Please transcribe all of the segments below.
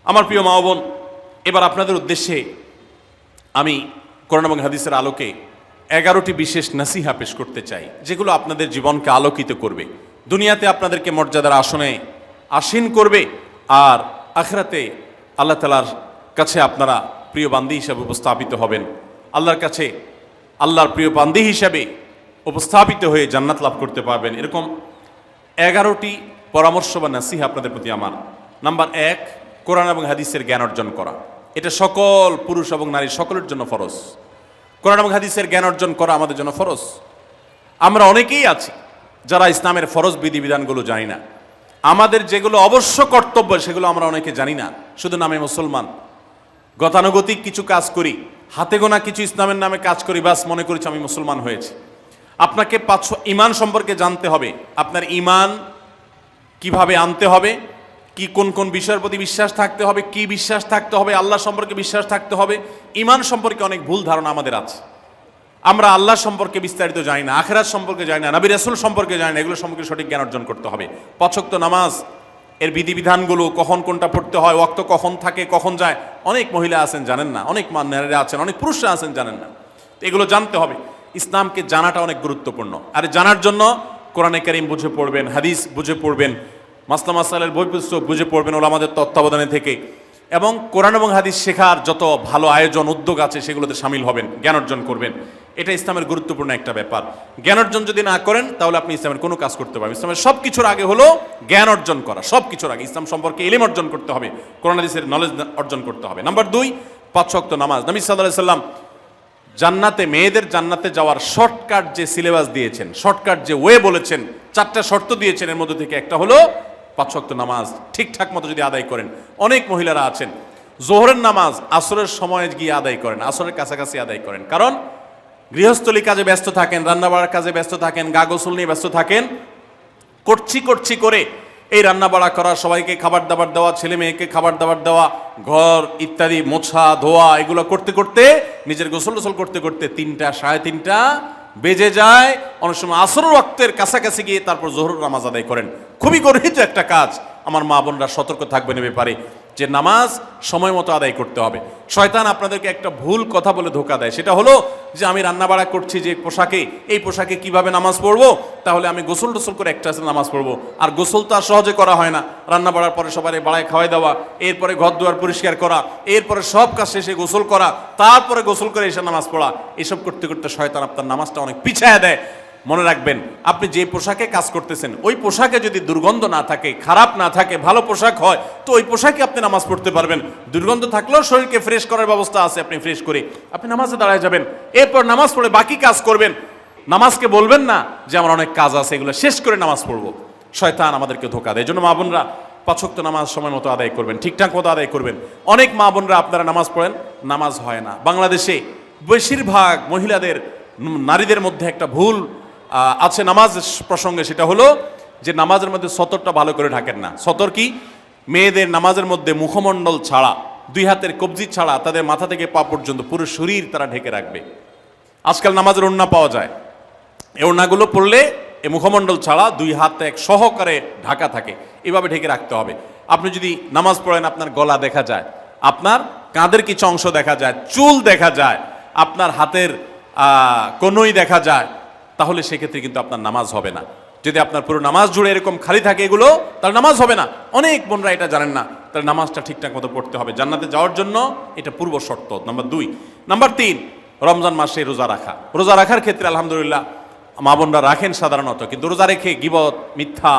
আমার প্রিয় মা ও বোন, এবার আপনাদের উদ্দেশ্যে আমি কোরআন এবং হাদিসের আলোকে 11টি বিশেষ নাসিহা পেশ করতে চাই, যেগুলো আপনাদের জীবনকে আলোকিত করবে, দুনিয়াতে আপনাদেরকে মর্যাদার আসনে আসীন করবে, আর আখিরাতে আল্লাহ তাআলার কাছে আপনারা প্রিয় বান্দী হিসাবে উপস্থাপিত হবেন। আল্লাহর কাছে আল্লাহর প্রিয় বান্দী হিসাবে উপস্থাপিত হয়ে জান্নাত লাভ করতে পারবেন। এরকম 11টি পরামর্শ বা নাসিহা আপনাদের প্রতি আমার। নাম্বার 1, কোরআন এবং হাদিসের জ্ঞান অর্জন করা। এটা সকল পুরুষ এবং নারী সকলের জন্য ফরজ। কোরআন এবং হাদিসের জ্ঞান অর্জন করা আমাদের জন্য ফরজ। আমরা অনেকেই আছি যারা ইসলামের ফরজ বিধিবিধানগুলো জানি না। আমাদের যেগুলো অবশ্য কর্তব্য সেগুলো আমরা অনেকে জানি না, শুধু নামে মুসলমান। গতানুগতিক কিছু কাজ করি, হাতে গোনা কিছু ইসলামের নামে কাজ করি, বাস মনে করেছি আমি মুসলমান হয়েছি। আপনাকে ঈমান সম্পর্কে জানতে হবে। আপনার ঈমান কিভাবে আনতে হবে, কি কোন কোন বিষয়ের প্রতি বিশ্বাস থাকতে হবে, কি বিশ্বাস থাকতে হবে, আল্লাহ সম্পর্কে বিশ্বাস থাকতে হবে। ঈমান সম্পর্কে অনেক ভুল ধারণা আমাদের আছে। আমরা আল্লাহ সম্পর্কে বিস্তারিত জানি না, আখিরাত সম্পর্কে জানি না, নবী রাসূল সম্পর্কে জানি না। এগুলো সম্পর্কে সঠিক জ্ঞান অর্জন করতে হবে। 5 ওয়াক্ত নামাজ এর বিধিবিধানগুলো, কখন কোনটা পড়তে হয়, ওয়াক্ত কখন থাকে কখন যায়, অনেক মহিলা আছেন জানেন না, অনেক নারীরা আছেন, অনেক পুরুষরা আছেন জানেন না। এগুলো জানতে হবে। ইসলামকে জানাটা অনেক গুরুত্বপূর্ণ। আর জানার জন্য কোরআনে কারীম বুঝে পড়বেন, হাদিস বুঝে পড়বেন, মাসলা মাসাইলের বই পুস্তক বুঝে পড়বেন ওলামাদের তত্ত্বাবধানে থেকে, এবং কোরআন এবং হাদিস শেখার যত ভালো আয়োজন উদ্যোগ আছে সেগুলোতে শামিল হবেন, জ্ঞান অর্জন করবেন। এটা ইসলামের গুরুত্বপূর্ণ একটা ব্যাপার। জ্ঞান অর্জন যদি না করেন তাহলে আপনি ইসলামের কোনো কাজ করতে পারবেন। ইসলামের সব কিছুর আগে হলো জ্ঞান অর্জন করা। সব কিছুর আগে ইসলাম সম্পর্কে ইলম অর্জন করতে হবে, কোরআন হাদিসের নলেজ অর্জন করতে হবে। নাম্বার 2, 5 ওয়াক্ত নামাজ। নবী সাল্লাল্লাহু আলাইহি সাল্লাম জান্নাতে, মেয়েদের জান্নাতে যাওয়ার শর্টকাট যে সিলেবাস দিয়েছেন, শর্টকাট যে ওয়ে বলেছেন, 4টা শর্ত দিয়েছেন। এর মধ্যে থেকে একটা হলো 5 ওয়াক্ত নামাজ ঠিকঠাক মতো যদি আদায় করেন। অনেক মহিলারা আছেন জোহরের নামাজ আসরের সময় গিয়ে আদায় করেন, আসরের কাছাকাছি আদায় করেন, কারণ গৃহস্থলী কাজে ব্যস্ত থাকেন, রান্নাবাড়ার কাজে ব্যস্ত থাকেন, গা গোসল নিয়ে ব্যস্ত থাকেন। করছি করে এই রান্নাবাড়া করা, সবাইকে খাবার দাবার দেওয়া, ছেলে মেয়েকে খাবার দাবার দেওয়া, ঘর ইত্যাদি মোছা ধোয়া, এগুলো করতে করতে, নিজের গোসল করতে করতে 3টা 3:30 বেজে যায়। অনেক সময় আসরের ওয়াক্তের কাছাকাছি গিয়ে তারপর জোহর নামাজ আদায় করেন। খুবই গর্হিত একটা কাজ। আমার মা বোনরা সতর্ক থাকবেন এ ব্যাপারে, যে নামাজ সময় মতো আদায় করতে হবে। শয়তান আপনাদেরকে একটা ভুল কথা বলে ধোঁকা দেয়, সেটা হলো যে আমি রান্নাবাড়া করছি যে পোশাকে, এই পোশাকে কিভাবে নামাজ পড়বো, তাহলে আমি গোসল টোসল করে একটা নামাজ পড়বো। আর গোসল তো আর সহজে করা হয় না। রান্নাবাড়ার পরে সবাই বাড়ায় খাওয়াই দেওয়া, এরপরে ঘর দুয়ার পরিষ্কার করা, এরপরে সব কাজ শেষে গোসল করা, তারপরে গোসল করে এসে নামাজ পড়া, এসব করতে করতে শয়তান আপনার নামাজটা অনেক পিছায় দেয়। মনে রাখবেন, আপনি যে পোশাকে কাজ করতেছেন ওই পোশাকে যদি দুর্গন্ধ না থাকে, খারাপ না থাকে, ভালো পোশাক হয়, তো ওই পোশাকে আপনি নামাজ পড়তে পারবেন। দুর্গন্ধ থাকলেও শরীরকে ফ্রেশ করার ব্যবস্থা আছে, আপনি ফ্রেশ করে আপনি নামাজে দাঁড়ায় যাবেন, এরপর নামাজ পড়ে বাকি কাজ করবেন। নামাজকে বলবেন না যে আমার অনেক কাজ আছে, এগুলো শেষ করে নামাজ পড়বো। শয়তান আমাদেরকে ধোঁকা দেয়। এই জন্য মা বোনরা 5 ওয়াক্ত নামাজ সময় মতো আদায় করবেন, ঠিকঠাক মতো আদায় করবেন। অনেক মা বোনরা আপনারা নামাজ পড়েন, নামাজ হয় না। বাংলাদেশে বেশিরভাগ মহিলাদের, নারীদের মধ্যে একটা ভুল আছে নামাজ প্রসঙ্গে, সেটা হলো যে নামাজের মধ্যে সতরটা ভালো করে ঢাকেন না। সতর কি? মেয়েদের নামাজের মধ্যে মুখমণ্ডল ছাড়া, 2 হাতের কবজি ছাড়া তাদের মাথা থেকে পা পর্যন্ত পুরো শরীর তারা ঢেকে রাখবে। আজকাল নামাজের ওড়না পাওয়া যায়, এই ওড়নাগুলো পরলে এই মুখমণ্ডল ছাড়া 2 হাত এক সহকারে ঢাকা থাকে, এভাবে ঢেকে রাখতে হবে। আপনি যদি নামাজ পড়েন, আপনার গলা দেখা যায়, আপনার কাঁধের কিছু অংশ দেখা যায়, চুল দেখা যায়, আপনার হাতের কনুই দেখা যায়, তাহলে সেক্ষেত্রে কিন্তু আপনার নামাজ হবে না। যদি আপনার পুরো নামাজ জুড়ে এরকম খালি থাকে এগুলো, তাহলে নামাজ হবে না। অনেক বোনরা এটা জানেন না, তাহলে নামাজটা ঠিকঠাক মতো পড়তে হবে। জান্নাতে যাওয়ার জন্য এটা পূর্ব শর্ত, নাম্বার 2। নাম্বার 3, রমজান মাসে রোজা রাখা। রোজা রাখার ক্ষেত্রে আলহামদুলিল্লাহ মা বোনরা রাখেন সাধারণত, কিন্তু রোজা রেখে গীবত, মিথ্যা,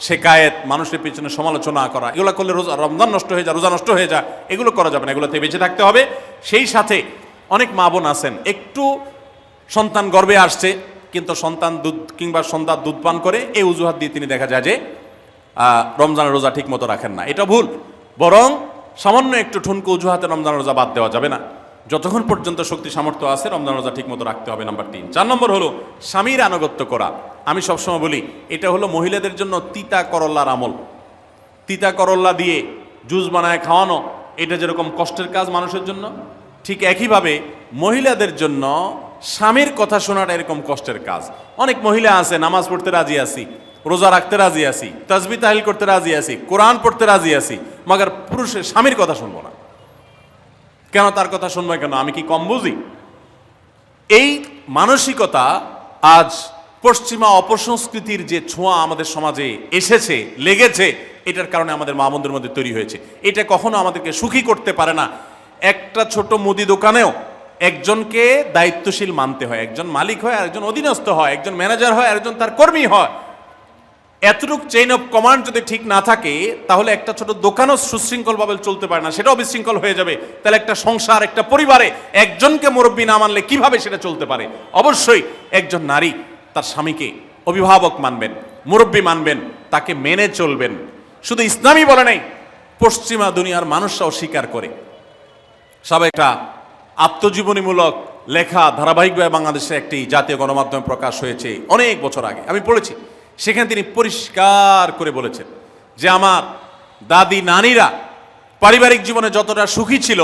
শেকায়েত, মানুষের পিছনে সমালোচনা করা, এগুলো করলে রমজান নষ্ট হয়ে যায়, রোজা নষ্ট হয়ে যায়। এগুলো করা যাবে না, এগুলোতে বেঁচে থাকতে হবে। সেই সাথে অনেক মা বোন আছেন, একটু সন্তান গর্ভে আসছে, কিন্তু সন্তান দুধ কিংবা সন্তান দুধ পান করে, এই অজুহাত দিয়ে তিনি দেখা যায় যে রমজানের রোজা ঠিক মতো রাখেন না। এটা ভুল। বরং সামান্য একটু ঠুনকো অজুহাতে রমজানের রোজা বাদ দেওয়া যাবে না। যতক্ষণ পর্যন্ত শক্তি সামর্থ্য আছে রমজান রোজা ঠিক মতো রাখতে হবে। নাম্বার 3। 4 নম্বর হলো স্বামীর আনুগত্য করা। আমি সবসময় বলি এটা হলো মহিলাদের জন্য তিতা করল্লার আমল। তিতা করল্লা দিয়ে জুস বানায় খাওয়ানো, এটা যেরকম কষ্টের কাজ মানুষের জন্য, ঠিক একইভাবে মহিলাদের জন্য স্বামীর কথা শোনাটা এরকম কষ্টের কাজ। অনেক মহিলা আছে নামাজ পড়তে রাজি আছি, রোজা রাখতে রাজি আছি, তাসবিহ তাহলিল করতে রাজি আছি, কোরআন পড়তে রাজি আছি, মগর পুরুষের স্বামীর কথা শুনবো না। কেন তার কথা শুনবো কেন? আমি কি কম বুঝি? এই মানসিকতা আজ পশ্চিমা অপসংস্কৃতির যে ছোঁয়া আমাদের সমাজে এসেছে, লেগেছে, এটার কারণে আমাদের মা বোনদের মধ্যে তৈরি হয়েছে। এটা কখনো আমাদেরকে সুখী করতে পারে না। একটা ছোট মুদি দোকানেও একজনকে দায়িত্বশীল মানতে হয়, একজন মালিক হয়, আরেকজন অধীনস্থ হয়, একজন ম্যানেজার হয়, আরেকজন তার কর্মী হয়। এতটুক চেইন অফ কমান্ড যদি ঠিক না থাকে, তাহলে একটা ছোট দোকানও সুশৃঙ্খলভাবে চলতে পারে না, সেটাও বিশৃঙ্খল হয়ে যাবে। তাহলে একটা সংসার, একটা পরিবারে একজনকে মুরব্বী না মানলে কিভাবে সেটা চলতে পারে? অবশ্যই একজন নারী তার স্বামীকে অভিভাবক মানবেন, মুরব্বী মানবেন, তাকে মেনে চলবেন। শুধু ইসলামই বলে নাই, পশ্চিমা দুনিয়ার মানুষরাও স্বীকার করে। সব একটা আত্মজীবনীমূলক লেখা ধারাবাহিকভাবে বাংলাদেশে একটি জাতীয় গণমাধ্যমে প্রকাশ হয়েছে অনেক বছর আগে, আমি পড়েছি। সেখানে তিনি পরিষ্কার করে বলেছেন যে আমার দাদি নানীরা পারিবারিক জীবনে যতটা সুখী ছিল,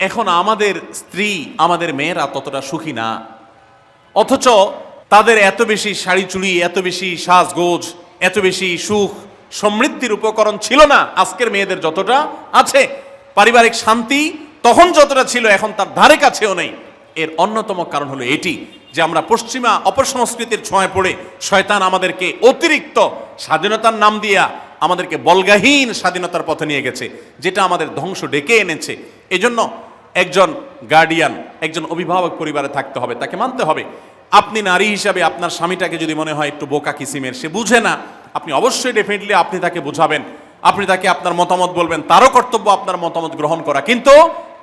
এখন আমাদের স্ত্রী, আমাদের মেয়েরা ততটা সুখী না। অথচ তাদের এত বেশি শাড়ি চুড়ি, এত বেশি সাজগোজ, এত বেশি সুখ সমৃদ্ধির উপকরণ ছিল না আজকের মেয়েদের যতটা আছে। পারিবারিক শান্তি তখন যতটা ছিল, এখন তার ধারে কাছেও নেই। এর অন্যতম কারণ হলো এটি যে আমরা পশ্চিমা অপসংস্কৃতির ছোঁয়ায় পড়ে শয়তান আমাদেরকে অতিরিক্ত স্বাধীনতার নাম দিয়া আমাদেরকে বলগাহীন স্বাধীনতার পথে নিয়ে গেছে, যেটা আমাদের ধ্বংস ডেকে এনেছে। এজন্য একজন গার্ডিয়ান, একজন অভিভাবক পরিবারে থাকতে হবে, তাকে মানতে হবে। আপনি নারী হিসাবে আপনার স্বামীটাকে যদি মনে হয় একটু বোকা কিসিমের, সে বুঝে না, আপনি অবশ্যই ডেফিনেটলি আপনি তাকে বোঝাবেন, আপনি তাকে আপনার মতামত বলবেন, তারও কর্তব্য আপনার মতামত গ্রহণ করা। কিন্তু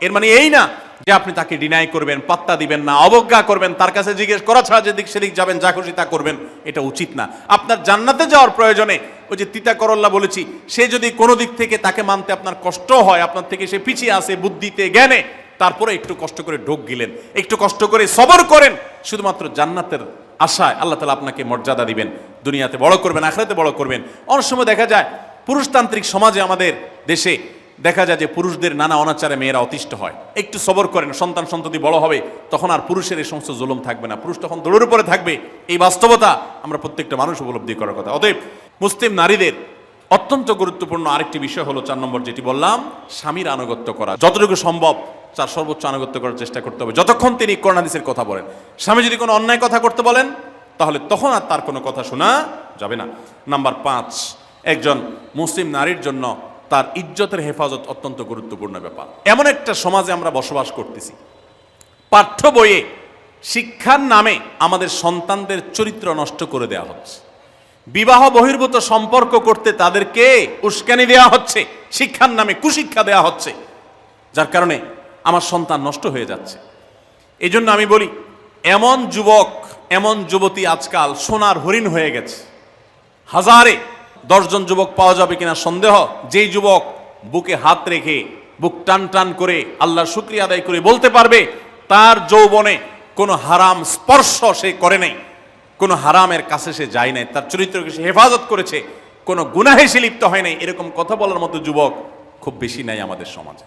এর মানে এই না যে আপনি তাকে ডিনাই করবেন, পাত্তা দিবেন না, অবজ্ঞা করবেন, তার কাছে জিজ্ঞেস করা ছাড়া যেদিক সেদিক যাবেন, যা খুশি তা করবেন, এটা উচিত না। আপনার জান্নাতে যাওয়ার প্রয়োজনে ওই যে তিতা করল্লা বলেছি, সে যদি কোনো দিক থেকে তাকে মানতে আপনার কষ্ট হয়, আপনার থেকে সে পিছিয়ে আসে বুদ্ধিতে জ্ঞানে, তারপরে একটু কষ্ট করে ঢোক গিলেন, একটু কষ্ট করে সবর করেন, শুধুমাত্র জান্নাতের আশায় আল্লাহ তাআলা আপনাকে মর্যাদা দিবেন, দুনিয়াতে বড় করবেন, আখিরাতে বড় করবেন। অনেক সময় দেখা যায় পুরুষতান্ত্রিক সমাজে আমাদের দেশে দেখা যায় যে পুরুষদের নানা অনাচারে মেয়েরা অতিষ্ঠ হয়। একটু সবর করেন, সন্তান সন্ততি বড় হবে, তখন আর পুরুষের এই সমস্ত জুলুম থাকবে না, পুরুষ তখন দৌড়ের উপরে থাকবে। এই বাস্তবতা আমরা প্রত্যেকটা মানুষ উপলব্ধি করার কথা। অতএব মুসলিম নারীদের অত্যন্ত গুরুত্বপূর্ণ আরেকটি বিষয় হলো 4 নম্বর যেটি বললাম, স্বামীর আনুগত্য করা। যতটুকু সম্ভব তার সর্বোচ্চ আনুগত্য করার চেষ্টা করতে হবে, যতক্ষণ তিনি কোরআন হাদিসের কথা বলেন। স্বামী যদি কোনো অন্যায় কথা করতে বলেন, তাহলে তখন আর তার কোনো কথা শোনা যাবে না। নাম্বার 5, একজন মুসলিম নারীর জন্য তার ইজ্জতের হেফাজত অত্যন্ত গুরুত্বপূর্ণ ব্যাপার। এমন একটা সমাজে আমরা বসবাস করতেছি, পাঠ্য বইয়ে শিক্ষার নামে আমাদের সন্তানদের চরিত্র নষ্ট করে দেওয়া হচ্ছে, বিবাহ বহির্ভূত সম্পর্ক করতে তাদেরকে উস্কানি দেওয়া হচ্ছে, শিক্ষার নামে কুশিক্ষা দেওয়া হচ্ছে, যার কারণে আমার সন্তান নষ্ট হয়ে যাচ্ছে। এই জন্য আমি বলি, এমন যুবক, এমন যুবতী আজকাল সোনার হরিণ হয়ে গেছে। হাজারে 10 জন যুবক পাওয়া যাবে কিনা সন্দেহ, যেই যুবক বুকে হাত রেখে বুক টান টান করে আল্লাহর শুকরিয়া আদায় করে বলতে পারবে তার যৌবনে কোনো হারাম স্পর্শ সে করে নাই, কোনো হারামের কাছে সে যায় নাই, তার চরিত্রকে সে হেফাজত করেছে, কোনো গুনাহে সে লিপ্ত হয় নাই, এরকম কথা বলার মতো যুবক খুব বেশি নাই আমাদের সমাজে।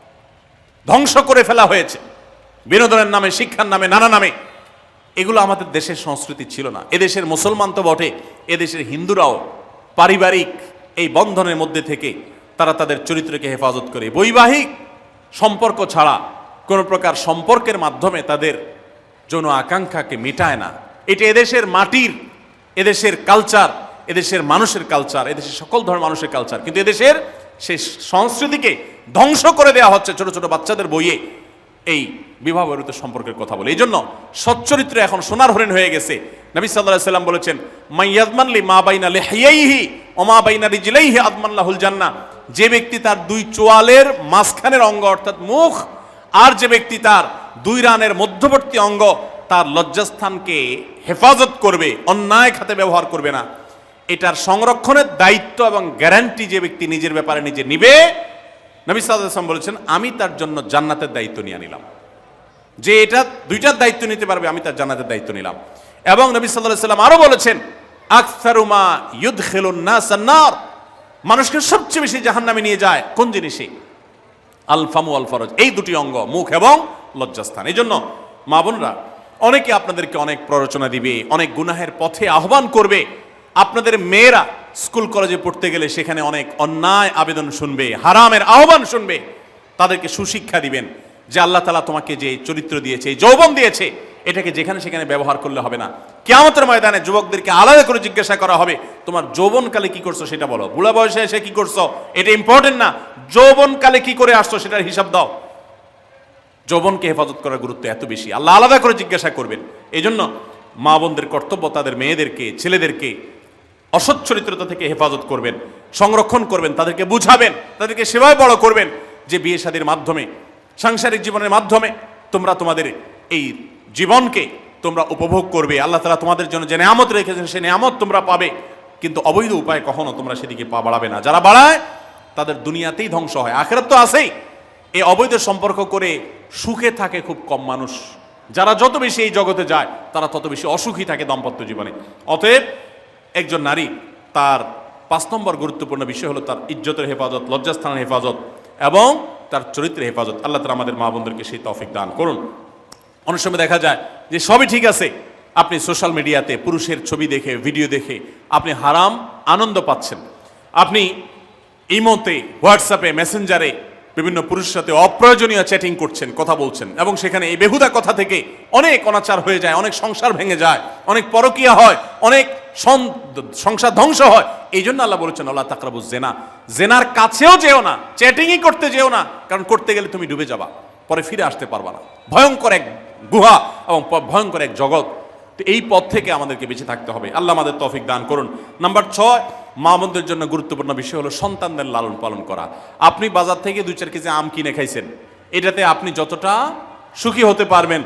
ধ্বংস করে ফেলা হয়েছে বিনোদনের নামে, শিক্ষার নামে, নানা নামে। এগুলো আমাদের দেশের সংস্কৃতি ছিল না। এদেশের মুসলমান তো বটে, এদেশের হিন্দুরাও পারিবারিক এই বন্ধনের মধ্যে থেকে তারা তাদের চরিত্রকে হেফাজত করে, বৈবাহিক সম্পর্ক ছাড়া কোনো প্রকার সম্পর্কের মাধ্যমে তাদের যৌন আকাঙ্ক্ষাকে মেটায় না। এটা এদেশের মাটির, এদেশের কালচার, এদেশের মানুষের কালচার, এদেশের সকল ধরনের মানুষের কালচার, কিন্তু এদেশের সেই সংস্কৃতিকে ধ্বংস করে দেওয়া হচ্ছে ছোট ছোট বাচ্চাদের বইয়ে এই বিবাহ বহির্ভূত সম্পর্কের কথা বলে। এই জন্য সচ্চরিত্র এখন সোনার হরিণ হয়ে গেছে। নবী সাল্লাল্লাহু আলাইহি ওয়াসাল্লাম বলেছেন, মাইয়াজমান লি মা বাইনা লিহিয়াইহি ওয়া মা বাইনা রিজলাইহি আদমান লাহুল জান্নাহ। যে ব্যক্তি তার 2 চোয়ালের মাঝখানের অঙ্গ অর্থাৎ মুখ, আর যে ব্যক্তি তার 2 রানের মধ্যবর্তী অঙ্গ, তার লজ্জাস্থানকে হেফাজত করবে, অন্যায় খাতে ব্যবহার করবে না, এটার সংরক্ষণের দায়িত্ব এবং গ্যারান্টি যে ব্যক্তি নিজের ব্যাপারে নিজে নিবে, নবী সাল্লাল্লাহু আলাইহি ওয়াসাল্লাম বলেছেন, আমি তার জন্য জান্নাতের দায়িত্ব নিয়ে নিলাম। যে এটা 2টার দায়িত্ব নিতে পারবে, আমি তার জান্নাতের দায়িত্ব নিলাম। এবং নবী সাল্লাল্লাহু আলাইহি ওয়াসাল্লাম আরো বলেছেন, আকসারু মা ইউদখিলুন নাস আন-নার, মানুষকে সবচেয়ে বেশি জাহান্নামে নিয়ে যায় কোন জিনিসে? আল ফামু আল ফরজ, এই 2টি অঙ্গ, মুখ এবং লজ্জাস্থান। এই জন্য মা বোনরা, অনেকে আপনাদেরকে অনেক প্ররোচনা দিবে, অনেক গুনাহের পথে আহ্বান করবে। আপনাদের মেয়েরা স্কুল কলেজে পড়তে গেলে সেখানে অনেক অন্যায় আবেদন শুনবে, হারামের আহ্বান শুনবে। তাদেরকে সুশিক্ষা দিবেন যে আল্লাহ তাআলা তোমাকে যে চরিত্র দিয়েছে, এই যৌবন দিয়েছে, এটাকে যেখানে সেখানে ব্যবহার করলে হবে না। কিয়ামতের ময়দানে যুবকদেরকে আলাদা করে জিজ্ঞাসা করা হবে, তোমার যৌবনকালে কি করছো সেটা বলো, বুড়া বয়সে এসে কি করছো এটা ইম্পর্টেন্ট না, যৌবনকালে কি করে আসছো সেটার হিসাব দাও। যৌবনকে হেফাজত করার গুরুত্ব এত বেশি, আল্লাহ আলাদা করে জিজ্ঞাসা করবেন। এই জন্য মা বোনদের কর্তব্য তাদের মেয়েদেরকে, ছেলেদেরকে অসৎ চরিত্রতা থেকে হেফাজত করবেন, সংরক্ষণ করবেন, তাদেরকে বুঝাবেন, তাদেরকে সেবায় বড় করবেন যে বিয়ে শাদীর মাধ্যমে, সাংসারিক জীবনের মাধ্যমে তোমরা তোমাদের এই জীবনকে তোমরা উপভোগ করবে। আল্লাহ তাআলা তোমাদের জন্য যে নেয়ামত রেখেছেন সেই নেয়ামত তোমরা পাবে, কিন্তু অবৈধ উপায়ে কখনো তোমরা সেদিকে পা বাড়াবে না। যারা বাড়ায় তাদের দুনিয়াতেই ধ্বংস হয়, আখিরাত তো আছেই। এই অবৈধ সম্পর্ক করে সুখে থাকে খুব কম মানুষ। যারা যত বেশি এই জগতে যায় তারা তত বেশি অসুখী থাকে দাম্পত্য জীবনে। অতএব একজন নারী তার 5 নম্বর গুরুত্বপূর্ণ বিষয় হলো তার ইজ্জতের হেফাজত, লজ্জাস্থানের হেফাজত এবং তার চরিত্রের হেফাজত। আল্লাহ তাআলা আমাদের মা বোনদেরকে সেই তৌফিক দান করুন। অনেক সময় দেখা যায় যে সবই ঠিক আছে, আপনি সোশ্যাল মিডিয়াতে পুরুষের ছবি দেখে, ভিডিও দেখে আপনি হারাম আনন্দ পাচ্ছেন। আপনি ইমোতে, হোয়াটসঅ্যাপে, মেসেঞ্জারে বিভিন্ন পুরুষের সাথে অপ্রয়োজনীয় চ্যাটিং করছেন, কথা বলছেন, এবং সেখানে এই বেহুদা কথা থেকে অনেক অনাচার হয়ে যায়, অনেক সংসার ভেঙে যায়, অনেক পরকীয়া হয়, অনেক সংসার ধ্বংস হয়। এই জন্য আল্লাহ বলেছেন ওয়ালা তাকরাবুজ জিনা, জেনার কাছেও যেও না, চ্যাটিংই করতে যেও না, কারণ করতে গেলে তুমি ডুবে যাবা, পরে ফিরে আসতে পারবা না। ভয়ঙ্কর এক গুহা এবং ভয়ঙ্কর এক জগৎ। তো এই পথ থেকে আমাদেরকে বেঁচে থাকতে হবে। আল্লাহ আমাদের তৌফিক দান করুন। নাম্বার 6, মা বোনদের জন্য গুরুত্বপূর্ণ বিষয় হলো সন্তানদের লালন পালন করা। আপনি বাজার থেকে 2-4 কেজি আম কিনে খাইছেন, এটাতে আপনি যতটা সুখী হতে পারবেন,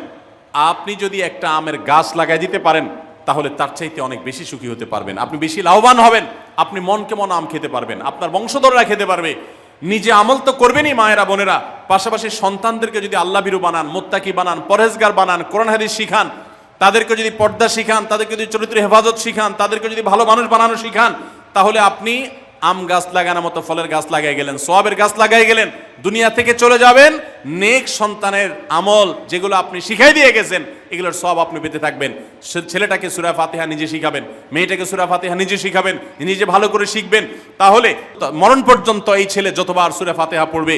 আপনি যদি একটা আমের গাছ লাগাই দিতে পারেন তাহলে তার চাইতে অনেক বেশি সুখী হতে পারবেন, আপনি বেশি লাভবান হবেন, আপনি মনকে মন আম খেতে পারবেন, আপনার বংশধররা খেতে পারবে। নিজে আমল তো করবেনই মায়েরা, বোনেরা, পাশাপাশি সন্তানদেরকে যদি আল্লাহ ভীরু বানান, মুত্তাকি বানান, পরহেজগার বানান, কোরআন হাদিস শিখান, তাদেরকে যদি পর্দা শিখান, তাদেরকে যদি চরিত্রের হেফাজত শিখান, তাদেরকে যদি ভালো মানুষ বানানো শিখান, তাহলে আপনি আম গাছ লাগানোর মতো ফলের গাছ লাগাই গেলেন, সওয়াবের গাছ লাগাই গেলেন, দুনিয়া থেকে চলে যাবেন। নেক সন্তানের আমল যেগুলো আপনি শিখাই দিয়ে গেছেন এগুলোর সওয়াব আপনি পেতে থাকবেন। ছেলেটাকে সূরা ফাতিহা নিজে শিখাবেন, মেয়েটাকে সূরা ফাতিহা নিজে শিখাবেন, নিজে ভালো করে শিখবেন, তাহলে মরণ পর্যন্ত এই ছেলে যতবার সূরা ফাতিহা পড়বে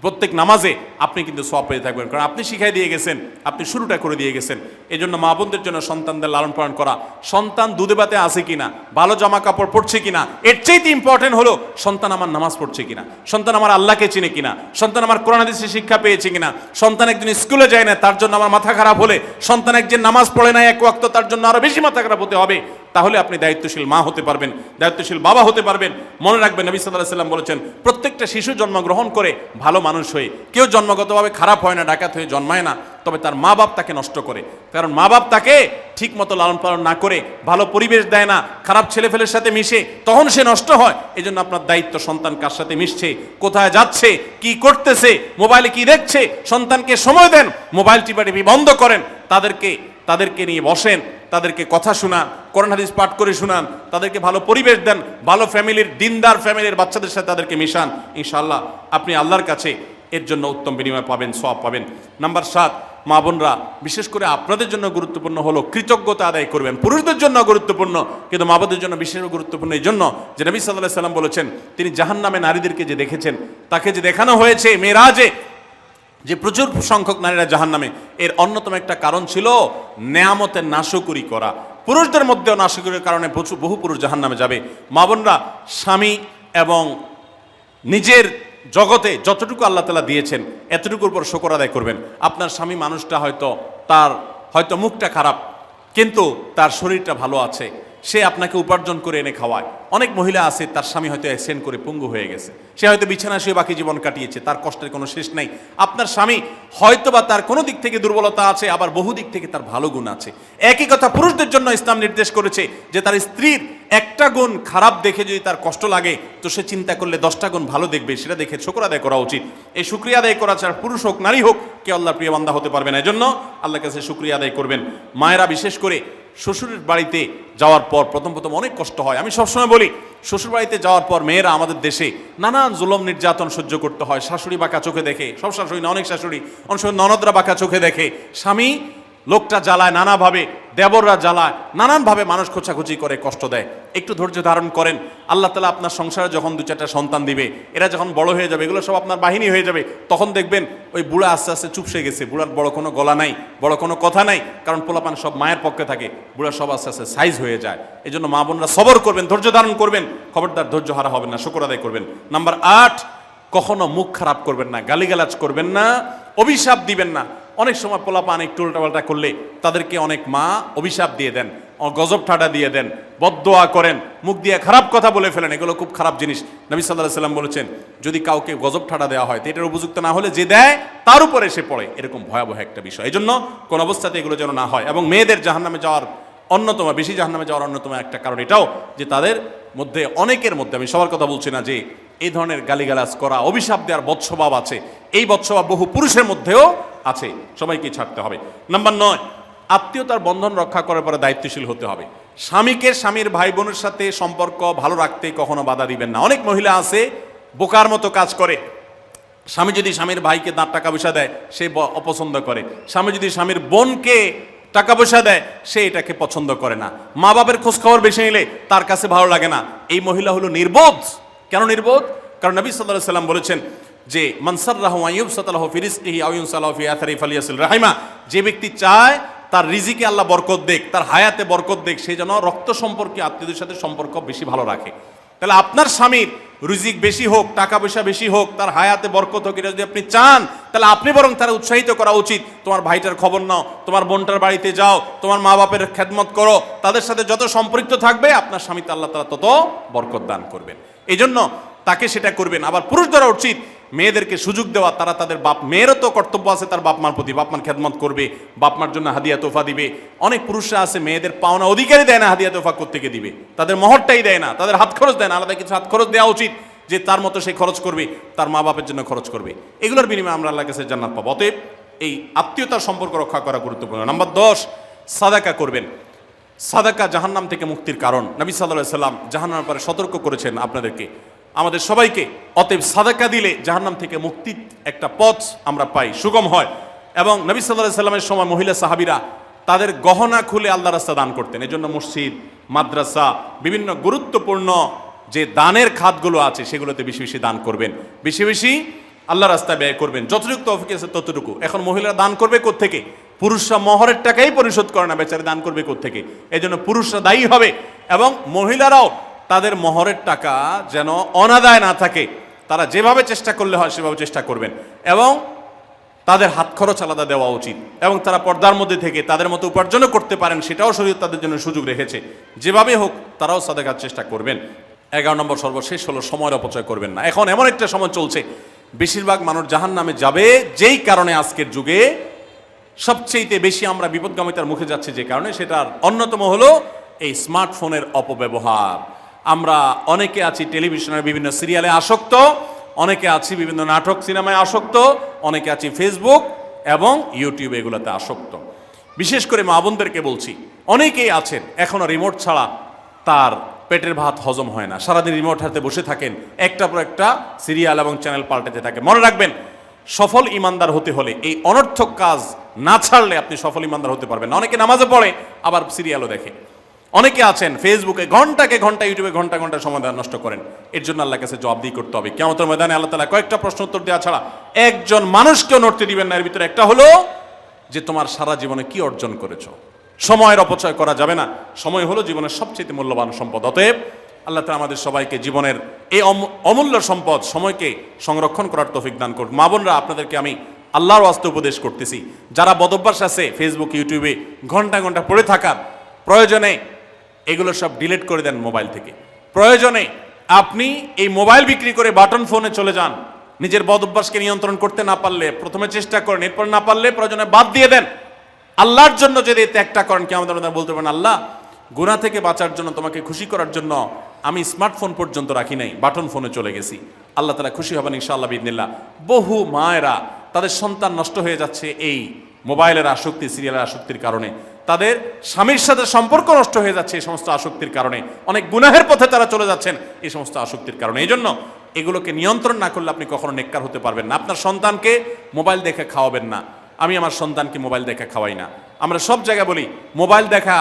প্রত্যেক নামাজে আপনি কিন্তু সওয়াব পেয়ে থাকবেন, কারণ আপনি শিখাই দিয়ে গেছেন, আপনি শুরুটা করে দিয়ে গেছেন। এই জন্য মা বোনদের জন্য সন্তানদের লালন পালন করা, সন্তান দুধে ভাতে আছে কিনা, ভালো জামা কাপড় পরছে কিনা, এর চাইতে ইম্পর্টেন্ট হলো সন্তান আমার নামাজ পড়ছে কিনা, সন্তান আমার আল্লাহকে চিনে কিনা, সন্তান আমার কোরআন হাদিসের শিক্ষা পেয়েছে কিনা। সন্তান একজন স্কুলে যায় না, তার জন্য আমার মাথা খারাপ হলে, সন্তান একজন নামাজ পড়ে না এক ওয়াক্ত, তার জন্য আরো বেশি মাথা খারাপ হতে হবে। তাহলে আপনি দায়িত্বশীল মা হতে পারবেন, দায়িত্বশীল বাবা হতে পারবেন। মনে রাখবেন নবী সাল্লাল্লাহু আলাইহি ওয়াসাল্লাম বলেছেন প্রত্যেকটা শিশু জন্মগ্রহণ করে ভালো মানুষ হয়ে, কেউ জন্মগতভাবে খারাপ হয় না, ডাকাত হয়ে জন্মায় না, তবে তার মা বাপ তাকে নষ্ট করে। কারণ মা বাপ তাকে ঠিক মতো লালন পালন না করে, ভালো পরিবেশ দেয় না, খারাপ ছেলেফেলের সাথে মিশে, তখন সে নষ্ট হয়। এই জন্য আপনার দায়িত্ব সন্তান কার সাথে মিশছে, কোথায় যাচ্ছে, কি করতেছে, মোবাইলে কি দেখছে, সন্তানকে সময় দেন, মোবাইল টিপাটিপি বন্ধ করেন, তাদেরকে নিয়ে বসেন, তাদেরকে কথা শোনান, কোরআন হাদিস পাঠ করে শোনান, তাদেরকে ভালো পরিবেশ দেন, ভালো ফ্যামিলির, দিনদার ফ্যামিলির বাচ্চাদের সাথে তাদেরকে মিশান। ইনশাআল্লাহ আপনি আল্লাহর কাছে এর জন্য উত্তম বিনিময় পাবেন, সওয়াব পাবেন। নাম্বার 7, মা বোনরা বিশেষ করে আপনাদের জন্য গুরুত্বপূর্ণ হলো কৃতজ্ঞতা আদায় করবেন। পুরুষদের জন্য গুরুত্বপূর্ণ, কিন্তু মা বোনদের জন্য বিশেষ গুরুত্বপূর্ণ এই জন্য যে নবী সাল্লাল্লাহু আলাইহি ওয়াসাল্লাম বলেছেন, তিনি জাহান্নামে নারীদেরকে যে দেখেছেন, তাকে যে দেখানো হয়েছে মেরাজে, যে প্রচুর সংখ্যক নারীরা জাহান্নামে, এর অন্যতম একটা কারণ ছিল নেয়ামতের নাশকরি করা। পুরুষদের মধ্যেও নাশকরির কারণে বহু পুরুষ জাহান্নামে যাবে। মা বোনরা স্বামী এবং নিজের জগতে যতটুকু আল্লাহ তাআলা দিয়েছেন এতটুকুর উপর শুকর আদায় করবেন। আপনার স্বামী মানুষটা হয়তো মুখটা খারাপ, কিন্তু তার শরীরটা ভালো আছে, সে আপনাকে উপার্জন করে এনে খাওয়ায়। অনেক মহিলা আছে তার স্বামী হয়তো অ্যাক্সিডেন্ট করে পঙ্গু হয়ে গেছে, সে হয়তো বিছানা শুয়ে বাকি জীবন কাটিয়েছে, তার কষ্টের কোনো শেষ নাই। আপনার স্বামী হয়তো বা তার কোনো দিক থেকে দুর্বলতা আছে, আবার বহু দিক থেকে তার ভালো গুণ আছে। একই কথা পুরুষদের জন্য ইসলাম নির্দেশ করেছে যে তার স্ত্রীর একটা গুণ খারাপ দেখে যদি তার কষ্ট লাগে, তো সে চিন্তা করলে 10টা গুণ ভালো দেখবে, সেটা দেখে শুকর আদায় করা উচিত। এই শুকরিয়া আদায় করা ছাড়া পুরুষ হোক নারী হোক কেউ আল্লাহর প্রিয় বান্দা হতে পারবে না। এজন্য আল্লাহর কাছে শুকরিয়া আদায় করবেন। মায়েরা বিশেষ করে শ্বশুরের বাড়িতে যাওয়ার পর প্রথম অনেক কষ্ট হয়। আমি সবসময় বলি, শ্বশুর বাড়িতে যাওয়ার পর মেয়েরা আমাদের দেশে নানান জুলুম নির্যাতন সহ্য করতে হয়। শাশুড়ি বাঁকা চোখে দেখে, সব শাশুড়ি না, অনেক শাশুড়ি, অনেক সময় ননদরা বাঁকা চোখে দেখে। স্বামী লোকটা জ্বালায় নানাভাবে, দেবররা জ্বালায় নানানভাবে, মানুষ খোঁচাখুচি করে কষ্ট দেয়। একটু ধৈর্য ধারণ করেন, আল্লাহ তাআলা আপনার সংসারে যখন 2-4টা সন্তান দিবে, এরা যখন বড় হয়ে যাবে, এগুলো সব আপনার বাহিনী হয়ে যাবে, তখন দেখবেন ওই বুড়া আস্তে আস্তে চুপসে গেছে, বুড়ার বড় কোনো গলা নাই, বড় কোনো কথা নাই, কারণ পোলাপান সব মায়ের পক্ষে থাকে, বুড়া সব আস্তে আস্তে সাইজ হয়ে যায়। এই জন্য মা বোনরা সবর করবেন, ধৈর্য ধারণ করবেন, খবরদার ধৈর্য হারা হবেন না, শুকর আদায় করবেন। নাম্বার 8, কখনো মুখ খারাপ করবেন না, গালিগালাজ করবেন না, অভিশাপ দিবেন না। অনেক সময় পোলাপান একটু উল্টাপাল্টা করলে তাদেরকে অনেক মা অভিশাপ দিয়ে দেন, গজব ঠাডা দিয়ে দেন, বদদোয়া করেন, মুখ দিয়ে খারাপ কথা বলে ফেলেন। এগুলো খুব খারাপ জিনিস। নবী সাল্লাল্লাহু আলাইহি সাল্লাম বলেছেন, যদি কাউকে গজব ঠাডা দেওয়া হয় তো এটার উপযুক্ত না হলে যে দেয় তার উপরে এসে পড়ে, এরকম ভয়াবহ একটা বিষয়। এই জন্য কোন অবস্থাতে এগুলো যেন না হয়। এবং মেয়েদের জাহান্নামে যাওয়ার অন্যতম, বেশি জাহান্নামে যাওয়ার অন্যতম একটা কারণ এটাও যে তাদের মধ্যে, অনেকের মধ্যে, আমি সবার কথা বলছি না, যে এই ধরনের গালিগালাজ করা, অভিশাপ দেওয়ার বদস্বভাব আছে। এই বদস্বভাব বহু পুরুষের মধ্যেও আছে, সবাইকে ছাড়তে হবে। নাম্বার 9, আত্মীয়তার বন্ধন রক্ষা করার পরে দায়িত্বশীল হতে হবে। স্বামীকে স্বামীর ভাই বোনের সাথে সম্পর্ক ভালো রাখতে কখনো বাধা দিবেন না। অনেক মহিলা আছে বোকার মতো কাজ করে। স্বামী যদি স্বামীর ভাইকে টাকা পয়সা দেয় সে অপছন্দ করে, স্বামী যদি স্বামীর বোনকে টাকা পয়সা দেয় সে এটাকে পছন্দ করে না, মা বাবার খোঁজ খবর বেশি নিলে তার কাছে ভালো লাগে না। এই মহিলা হলো নির্বোধ। কেন নির্বোধ? কারণ নবী সাল্লাল্লাহু আলাইহি সাল্লাম বলেছেন যে মান সাররাহু আন ইউবসাতালাহু ফি রিজকিহি আও ইউনসালাহু ফি আথরি ফালিয়াসিল রাহিমা, যে ব্যক্তি চায় তার রিজিকে আল্লাহ বরকত দেখ, তার হায়াতে বরকত দেখ, সে যেন রক্ত সম্পর্কে আত্মীয়দের সাথে সম্পর্ক বেশি ভালো রাখে। তাহলে আপনার স্বামীর রিজিক বেশি হোক, টাকা পয়সা বেশি হোক, তার হায়াতে বরকত হোক, এটা যদি আপনি চান তাহলে আপনি বরং তারা উৎসাহিত করা উচিত। তোমার ভাইটার খবর নাও, তোমার বোনটার বাড়িতে যাও, তোমার মা বাপের খেদমত করো, তাদের সাথে যত সম্পৃক্ত থাকবে আপনার স্বামীতে আল্লাহ তাআলা তত বরকত দান করবেন। এই জন্য তাকে সেটা করবেন। আবার পুরুষদেরও উচিত মেয়েদেরকে সুযোগ দেওয়া, তারা তাদের বাপ, মেয়েরও তো কর্তব্য আছে তার বাপ মার প্রতি, বাপ মার খেদমত করবে, বাপ মার জন্য হাদিয়া তোফা দিবে। অনেক পুরুষরা আছে মেয়েদের পাওনা অধিকারই দেয় না, হাদিয়া তোফা কোত্থেকে দিবে, তাদের মহরটাই দেয় না, তাদের হাত খরচ দেয় না। আলাদা কিছু হাত খরচ দেওয়া উচিত, যে তার মতো সে খরচ করবে, তার মা বাপের জন্য খরচ করবে। এগুলোর বিনিময়ে আমরা আল্লাহর কাছে জান্নাত পাবো। অতএব এই আত্মীয়তার সম্পর্ক রক্ষা করা গুরুত্বপূর্ণ। নাম্বার 10, সাদাকা করবেন। সাদাকা জাহান্নাম থেকে মুক্তির কারণ। নবী সাল্লাল্লাহু আলাইহি সাল্লাম জাহান্নামের ব্যাপারে সতর্ক করেছেন আপনাদেরকে, আমাদের সবাইকে। অতএব সাদাকা দিলে জাহান্নাম থেকে মুক্তির একটা পথ আমরা পাই, সুগম হয়। এবং নবী সাল্লাল্লাহু আলাইহি সাল্লামের সময় মহিলা সাহাবীরা তাদের গহনা খুলে আল্লাহর রাস্তায় দান করতেন। এই জন্য মসজিদ, মাদ্রাসা, বিভিন্ন গুরুত্বপূর্ণ যে দানের খাতগুলো আছে সেগুলোতে বেশি বেশি দান করবেন, বেশি বেশি আল্লাহর রাস্তায় ব্যয় করবেন, যতটুকু তৌফিক আছে ততটুকু। এখন মহিলারা দান করবে কোত্থেকে? পুরুষরা মহরের টাকাই পরিশোধ করে না, বেচারে দান করবে কোত্থেকে? এই জন্য পুরুষরা দায়ী হবে, এবং মহিলারাও তাদের মহরের টাকা যেন অনাদায় না থাকে, তারা যেভাবে চেষ্টা করলে হয় সেভাবে চেষ্টা করবেন, এবং তাদের হাত খরচ আলাদা দেওয়া উচিত, এবং তারা পর্দার মধ্যে থেকে তাদের মতো উপার্জনও করতে পারেন, সেটাও শরীয়ত তাদের জন্য সুযোগ রেখেছে। যেভাবে হোক তারাও সাদাকার চেষ্টা করবেন। 11 নম্বর সর্বশেষ হলো সময়ের অপচয় করবেন না। এখন এমন একটা সময় চলছে বেশিরভাগ মানুষ জাহান্নামে যাবে, যেই কারণে আজকের যুগে সবচেয়ে বেশি আমরা বিপদগামিতার মুখে যাচ্ছি, যে কারণে সেটার অন্যতম হলো এই স্মার্টফোনের অপব্যবহার। আমরা অনেকে আছি টেলিভিশনের বিভিন্ন সিরিয়ালে আসক্ত, অনেকে আছি বিভিন্ন নাটক সিনেমায় আসক্ত, অনেকে আছি ফেসবুক এবং ইউটিউব এগুলোতে আসক্ত। বিশেষ করে মা বোনদেরকে বলছি, অনেকেই আছেন এখনো রিমোট ছাড়া তার পেটের ভাত হজম হয় না, সারাদিন রিমোট হাতে বসে থাকেন, একটার পর একটা সিরিয়াল এবং চ্যানেল পাল্টাতে থাকে। মনে রাখবেন, সফল ইমানদার হতে হলে এই অনর্থক কাজ না ছাড়লে আপনি সফল ইমানদার হতে পারবেন না। অনেকে নামাজে পড়ে আবার সিরিয়ালও দেখে, অনেকে আছেন ফেসবুকে ঘন্টাকে ঘন্টা, ইউটিউবে ঘন্টা ঘন্টা সময় নষ্ট করেন। এর জন্য আল্লাহর কাছে জবাবদিহি করতে হবে। কিয়ামতের ময়দানে আল্লাহ তাআলা কয়েকটা প্রশ্ন উত্তর দেওয়া ছাড়া একজন মানুষকেও নড়তে দিবেন না। এর ভিতরে একটা হলো যে তোমার সারা জীবনে কি অর্জন করেছো। সময়ের অপচয় করা যাবে না। সময় হলো জীবনের সবচেয়ে মূল্যবান সম্পদ। অতএব আল্লাহ তাআলা আমাদের সবাইকে জীবনের এই অমূল্য সম্পদ সময়কে সংরক্ষণ করার তৌফিক দান করুন। মা বোনরা, আপনাদেরকে আমি আল্লাহর ওয়াস্তে উপদেশ করতেছি, যারা বদভ্যাস আছে ফেসবুক ইউটিউবে ঘন্টা ঘন্টা পড়ে থাকার, প্রয়োজনে এগুলো সব ডিলিট করে দেন মোবাইল থেকে। প্রয়োজনে আপনি এই মোবাইল বিক্রি করে বাটন ফোনে চলে যান। নিজের বদভ্যাসকে নিয়ন্ত্রণ করতে না পারলে প্রথমে চেষ্টা করেন, এরপর না পারলে প্রয়োজনে বাদ দিয়ে দেন। আল্লাহর জন্য যদি ত্যাগটা করেন, কি আমাদের বলতে পারেন, আল্লাহ গুনাহ থেকে বাঁচার জন্য, তোমাকে খুশি করার জন্য আমি স্মার্টফোন পর্যন্ত রাখি নাই, বাটন ফোনে চলে গেছি। আল্লাহ তাআলা খুশি হবেন ইনশাআল্লাহ বিইذনিল্লাহ। বহু মায়েরা তাদের সন্তান নষ্ট হয়ে যাচ্ছে এই মোবাইলের আসক্তি, সিরিয়ালের আসক্তির কারণে। তাদের স্বামীর সাথে সম্পর্ক নষ্ট হয়ে যাচ্ছে এই সমস্ত আসক্তির কারণে। অনেক গুনাহের পথে তারা চলে যাচ্ছেন এই সমস্ত আসক্তির কারণে। এই জন্য এগুলোকে নিয়ন্ত্রণ না করলে আপনি কখনো নেককার হতে পারবেন না। আপনার সন্তানকে মোবাইল দেখে খাওয়াবেন না। আমি আমার সন্তানকে মোবাইল দেখে খাওয়াই না। আমরা সব জায়গায় বলি মোবাইল দেখা,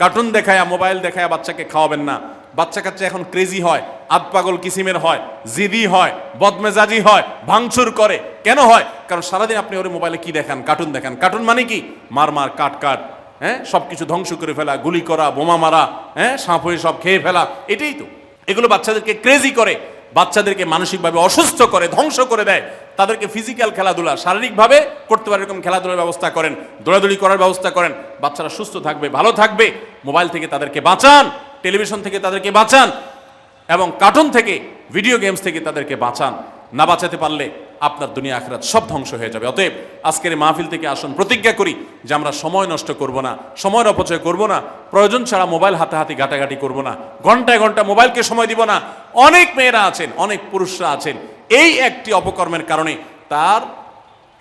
কার্টুন দেখায়, মোবাইল দেখায় বাচ্চাকে খাওয়াবেন না। বাচ্চা কাচ্চা এখন ক্রেজি হয়, আধপাগল কিসিমের হয়, জিদি হয়, বদমেজাজি হয়, ভাঙচুর করে। কেন হয়? কারণ সারাদিন আপনি ওর মোবাইলে কি দেখান? কার্টুন দেখান। কার্টুন মানে কি? মার মার, কাট কাট, হ্যাঁ, সব কিছু ধ্বংস করে ফেলা, গুলি করা, বোমা মারা, হ্যাঁ, সাপ হয়ে সব খেয়ে ফেলা, এটাই তো। এগুলো বাচ্চাদেরকে ক্রেজি করে, বাচ্চাদেরকে মানসিকভাবে অসুস্থ করে, ধ্বংস করে দেয়। তাদেরকে ফিজিক্যাল খেলাধুলা, শারীরিকভাবে করতে পারে এরকম খেলাধুলার ব্যবস্থা করেন, দৌড়াদৌড়ি করার ব্যবস্থা করেন। বাচ্চারা সুস্থ থাকবে, ভালো থাকবে। মোবাইল থেকে তাদেরকে বাঁচান, টেলিভিশন থেকে তাদেরকে বাঁচান, এবং কার্টুন থেকে, ভিডিও গেমস থেকে তাদেরকে বাঁচান। না বাঁচাতে পারলে আপনার দুনিয়া আখিরাত সব ধ্বংস হয়ে যাবে। অতএব আজকের এই মাহফিল থেকে আসুন প্রতিজ্ঞা করি যে আমরা সময় নষ্ট করব না, সময়ের অপচয় করব না, প্রয়োজন ছাড়া মোবাইল হাতাহাতি ঘাটাঘাটি করব না, ঘন্টায় ঘন্টা মোবাইলকে সময় দিব না। অনেক মেয়েরা আছেন, অনেক পুরুষরা আছেন, এই একটি অপকর্মের কারণে তার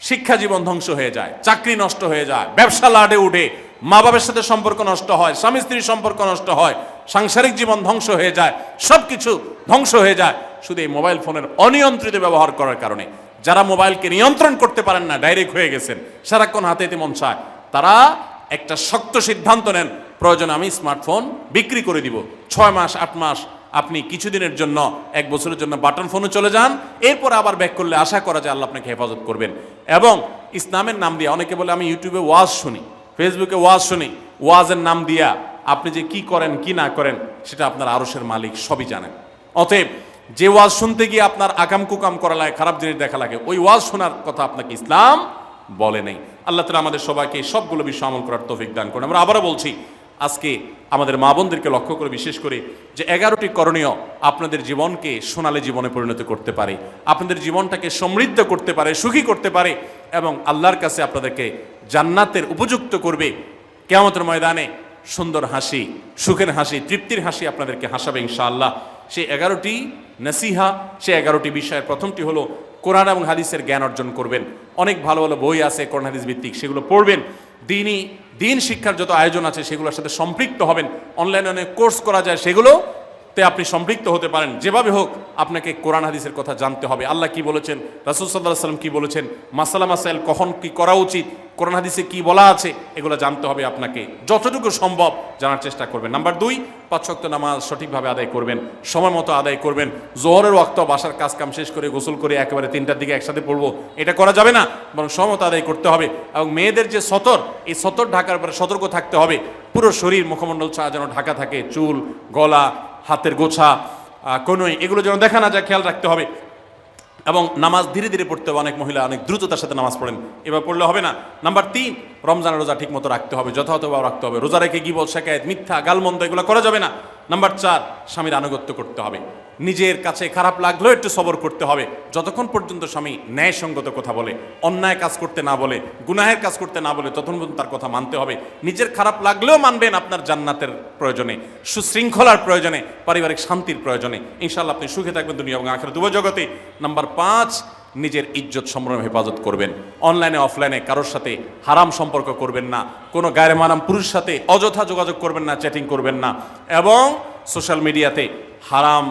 শিক্ষা জীবন ধ্বংস হয়ে যায়, চাকরি নষ্ট হয়ে যায়, ব্যবসা লাডে উঠে, মা বাবার সাথে সম্পর্ক নষ্ট হয়, স্বামী স্ত্রীর সম্পর্ক নষ্ট হয়, সাংসারিক জীবন ধ্বংস হয়ে যায়, সব কিছু ধ্বংস হয়ে যায় শুধু এই মোবাইল ফোনের অনিয়ন্ত্রিত ব্যবহার করার কারণে। যারা মোবাইলকে নিয়ন্ত্রণ করতে পারেন না, ডাইরেক্ট হয়ে গেছেন, সারাক্ষণ হাতে হাতে মন চায়, তারা একটা শক্ত সিদ্ধান্ত নেন, প্রয়োজন আমি স্মার্টফোন বিক্রি করে দিব। 6 মাস 8 মাস আপনি কিছুদিনের জন্য, 1 বছরের জন্য বাটন ফোনে চলে যান, এরপর আবার ব্যাক করলে আশা করা যায় আল্লাহ আপনাকে হেফাজত করবেন। এবং ইসলামের নাম দিয়ে, অনেকে বলে আমি ইউটিউবে ওয়াজ শুনি, ফেসবুকে ওয়াজ শুনি, ওয়াজের নাম দিয়া আপনি যে কি করেন কি না করেন সেটা আপনার আরশের মালিক সবই জানেন। অতএব যে ওয়াজ শুনতে গিয়ে আপনার আকাম কুকাম করা লাগে, খারাপ জিনিস দেখা লাগে, ওই ওয়াজ শোনার কথা আপনাকে ইসলাম বলে নেই। আল্লাহ তাআলা আমাদের সবাইকে সবগুলো বিষয় আমল করার তৌফিক দান করুন। আমরা আবারও বলছি, আজকে আমাদের মা বোনদেরকে লক্ষ্য করে বিশেষ করে যে 11টি করণীয় আপনাদের জীবনকে সোনালী জীবনে পরিণত করতে পারে, আপনাদের জীবনটাকে সমৃদ্ধ করতে পারে, সুখী করতে পারে, এবং আল্লাহর কাছে আপনাদেরকে জান্নাতের উপযুক্ত করবে। কিয়ামতের ময়দানে সুন্দর হাসি, সুখের হাসি, তৃপ্তির হাসি আপনাদেরকে হাসাবে ইনশাআল্লাহ। সেই 11টি নসিহা, সেই 11টি বিষয়ের প্রথমটি হলো কোরআন এবং হাদিসের জ্ঞান অর্জন করবেন। অনেক ভালো ভালো বই আছে কোরআন হাদিস ভিত্তিক, সেগুলো পড়বেন। দিন শিক্ষার যত আয়োজন আছে সেগুলোর সাথে সম্পৃক্ত হবেন। অনলাইনে অনেক কোর্স করা যায়, সেগুলোতে আপনি সম্পৃক্ত হতে পারেন। যেভাবে হোক আপনাকে কোরআন হাদিসের কথা জানতে হবে। আল্লাহ কি বলেছেন, রাসূল সাল্লাল্লাহু আলাইহি ওয়াসাল্লাম কি বলেছেন, মাসালা মাসাইল কখন কি করা উচিত, কোরআন হাদিসে কি বলা আছে, এগুলো জানতে হবে আপনাকে। যতটুকু সম্ভব জানার চেষ্টা করবেন। নাম্বার 2, 5 ওয়াক্ত নামাজ সঠিকভাবে আদায় করবেন, সময় মতো আদায় করবেন। জোহরের ওয়াক্ত বাসার কাজ কাম শেষ করে গোসল করে একেবারে 3টার দিকে একসাথে পড়বো, এটা করা যাবে না, বরং সময় মতো আদায় করতে হবে। এবং মেয়েদের যে সতর, এই সতর ঢাকার উপরে সতর্ক থাকতে হবে। পুরো শরীর মুখমণ্ডল ছাড়া যেন ঢাকা থাকে, চুল, গলা, হাতের গোছা, কনুই, এগুলো যেন দেখা না যায়, খেয়াল রাখতে হবে। এবং নামাজ ধীরে ধীরে পড়তে হবে। অনেক মহিলা অনেক দ্রুততার সাথে নামাজ পড়েন, এবার পড়লে হবে না। নাম্বার 3, রমজানের রোজা ঠিক মতো রাখতে হবে, যথাযথভাবে রাখতে হবে। রোজা রেখে গিবত, শিকায়েত, মিথ্যা, গালমন্দ এগুলো করা যাবে না। নাম্বার 4, স্বামীর আনুগত্য করতে হবে। নিজের কাছে খারাপ লাগলেও একটু সবর করতে হবে, যতক্ষণ পর্যন্ত স্বামী ন্যায়সঙ্গত কথা বলে, অন্যায় কাজ করতে না বলে, গুনাহের কাজ করতে না বলে, ততক্ষণ পর্যন্ত তার কথা মানতে হবে। নিজের খারাপ লাগলেও মানবেন, আপনার জান্নাতের প্রয়োজনে, সুশৃঙ্খলার প্রয়োজনে, পারিবারিক শান্তির প্রয়োজনে। ইনশাআল্লাহ আপনি সুখে থাকবেন দুনিয়া এবং আখিরাত উভয় জগতে। নাম্বার 5, নিজের ইজ্জত সম্ভ্রম হেফাজত করবেন। অনলাইনে অফলাইনে কারোর সাথে হারাম সম্পর্ক করবেন না, কোনো গায়ের মারাম পুরুষের সাথে অযথা যোগাযোগ করবেন না, চ্যাটিং করবেন না, এবং সোশ্যাল মিডিয়াতে হারাম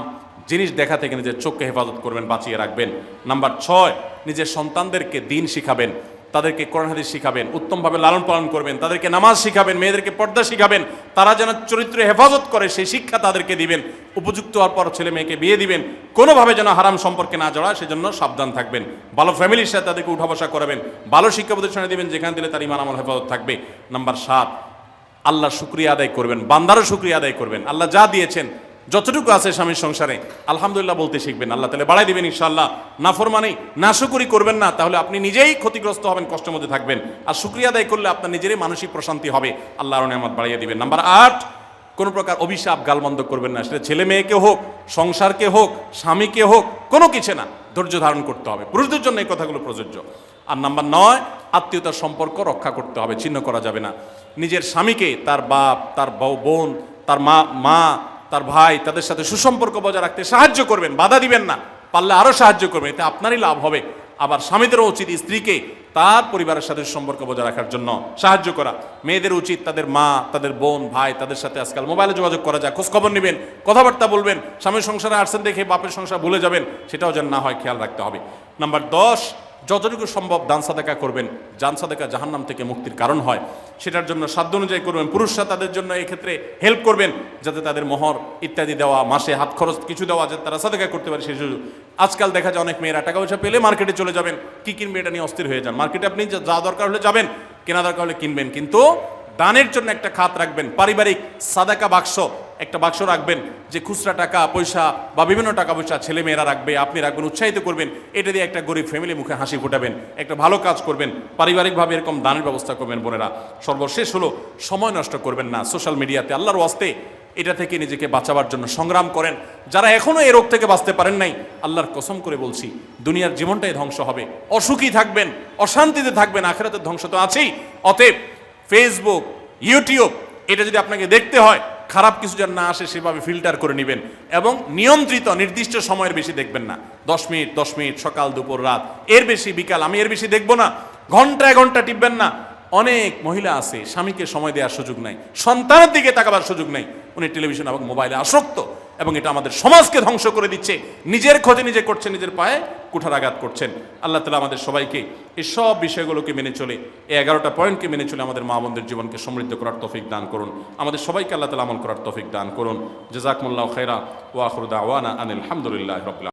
জিনিস দেখা থেকে নিজের চোখকে হেফাজত করবেন, বাঁচিয়ে রাখবেন। নাম্বার 6, নিজের সন্তানদেরকে দিন শিখাবেন, তাদেরকে কোরআন হাদিস শিখাবেন, উত্তমভাবে লালন পালন করবেন, তাদেরকে নামাজ শিখাবেন, মেয়েদেরকে পর্দা শিখাবেন, তারা যেন চরিত্রে হেফাজত করে সেই শিক্ষা তাদেরকে দিবেন। উপযুক্ত হওয়ার পর ছেলে মেয়েকে বিয়ে দিবেন, কোনোভাবে যেন হারাম সম্পর্কে না জড়ায় সেজন্য সাবধান থাকবেন। ভালো ফ্যামিলির সাথে তাদেরকে উঠা বসা করাবেন, ভালো শিক্ষা প্রতিষ্ঠানে দিবেন যেখানে দিলে তার ঈমান আমল হেফাজত থাকবে। নাম্বার 7, আল্লাহর শুকরিয়া আদায় করবেন, বান্দারও শুকরিয়া আদায় করবেন। আল্লাহ যা দিয়েছেন, যতটুকু আছে স্বামীর সংসারে, আলহামদুলিল্লাহ বলতে শিখবেন, আল্লাহ তাআলা বাড়াই দিবেন ইনশাআল্লাহ। নাফরমানি, নাশুকরি করবেন না, তাহলে আপনি নিজেই ক্ষতিগ্রস্ত হবেন, কষ্টের মধ্যে থাকবেন। আর শুকরিয়া আদায় করলে আপনার নিজেরই মানসিক প্রশান্তি হবে, আল্লাহর নিয়ামত বাড়িয়ে দিবেন। নাম্বার 8, কোনো প্রকার অভিশাপ গালমন্দ করবেন না, সেটা ছেলে মেয়েকে হোক, সংসারকে হোক, স্বামীকে হোক, কোনো কিছু না, ধৈর্য ধারণ করতে হবে। পুরুষদের জন্য এই কথাগুলো প্রযোজ্য। আর নাম্বার 9, আত্মীয়তার সম্পর্ক রক্ষা করতে হবে, ছিন্ন করা যাবে না। নিজের স্বামীকে তার বাপ, তার বোন, তার মা, তার ভাই, তাদের সাথে সুসম্পর্ক বজায় রাখতে সাহায্য করবেন, বাধা দিবেন না, পারলে আরও সাহায্য করবেন, এতে আপনারই লাভ হবে। আবার স্বামীদেরও উচিত স্ত্রীকে তার পরিবারের সাথে সম্পর্ক বজায় রাখার জন্য সাহায্য করা। মেয়েদের উচিত তাদের মা, তাদের বোন, ভাই, তাদের সাথে আজকাল মোবাইলে যোগাযোগ করা যায়, খোঁজখবর নেবেন, কথাবার্তা বলবেন। স্বামীর সংসারে আসছেন দেখে বাপের সংসার ভুলে যাবেন, সেটাও যেন না হয়, খেয়াল রাখতে হবে। নাম্বার 10, যতটুকু সম্ভব দান সাদাকা করবেন। দান সাদাকা জাহান্নাম থেকে মুক্তির কারণ হয়, সেটার জন্য সাধ্য অনুযায়ী করবেন। পুরুষরা তাদের জন্য এক্ষেত্রে হেল্প করবেন, যাতে তাদের মোহর ইত্যাদি দেওয়া, মাসে হাত খরচ কিছু দেওয়া, যাতে তারা সাদাকা করতে পারে সেই সুযোগ। আজকাল দেখা যায় অনেক মেয়েরা টাকা পয়সা পেলে মার্কেটে চলে যাবেন, কি কিনবে এটা নিয়ে অস্থির হয়ে যান। মার্কেটে আপনি যা দরকার হলে যাবেন, কেনা দরকার হলে কিনবেন, কিন্তু দানের জন্য একটা খাত রাখবেন। পারিবারিক সাদাকা বাক্স, একটা বাক্স রাখবেন, যে খুচরা টাকা পয়সা বা বিভিন্ন টাকা পয়সা ছেলে মেয়েরা রাখবে, আপনি রাখবেন, উৎসাহিত করবেন। এটা দিয়ে একটা গরিব ফ্যামিলি মুখে হাসি ফোটাবেন, একটা ভালো কাজ করবেন, পারিবারিকভাবে এরকম দানের ব্যবস্থা করবেন। বোনেরা, সর্বশেষ হলো সময় নষ্ট করবেন না সোশ্যাল মিডিয়াতে। আল্লাহর ওয়াস্তে এটা থেকে নিজেকে বাঁচাবার জন্য সংগ্রাম করেন। যারা এখনো এই রোগ থেকে বাঁচতে পারেন নাই, আল্লাহর কসম করে বলছি, দুনিয়ার জীবনটাই ধ্বংস হবে, অসুখী থাকবেন, অশান্তিতে থাকবেন, আখিরাতের ধ্বংস তো আছেই। অতএব ফেসবুক, ইউটিউব, এটা যদি আপনাকে দেখতে হয়, খারাপ কিছু যেন না আসে সেভাবে ফিল্টার করে নেবেন, এবং নিয়ন্ত্রিত নির্দিষ্ট সময়ের বেশি দেখবেন না। 10 মিনিট 10 মিনিট, সকাল দুপুর রাত, এর বেশি বিকাল, আমি এর বেশি দেখবো না। ঘন্টায় ঘন্টা টিপবেন না। অনেক মহিলা আছে স্বামীকে সময় দেওয়ার সুযোগ নাই, সন্তানের দিকে তাকাবার সুযোগ নাই, উনি টেলিভিশন এবং মোবাইলে আসক্ত, এবং এটা আমাদের সমাজকে ধ্বংস করে দিচ্ছে। নিজের ক্ষতি নিজে করছেন, নিজের পায়ে কুঠারাঘাত করছেন। আল্লাহ তাআলা আমাদের সবাইকে এই সব বিষয়গুলোকে মেনে চলে, এই 11টা পয়েন্টকে মেনে চলে আমাদের মা বোনদের জীবনকে সমৃদ্ধ করার তৌফিক দান করুন। আমাদের সবাইকে আল্লাহ তাআলা আমল করার তৌফিক দান করুন। জাযাকুমুল্লাহু খাইরা ওয়া আখিরু দাওয়ানা আনিল হামদুলিল্লাহি রাব্বিল আলামিন।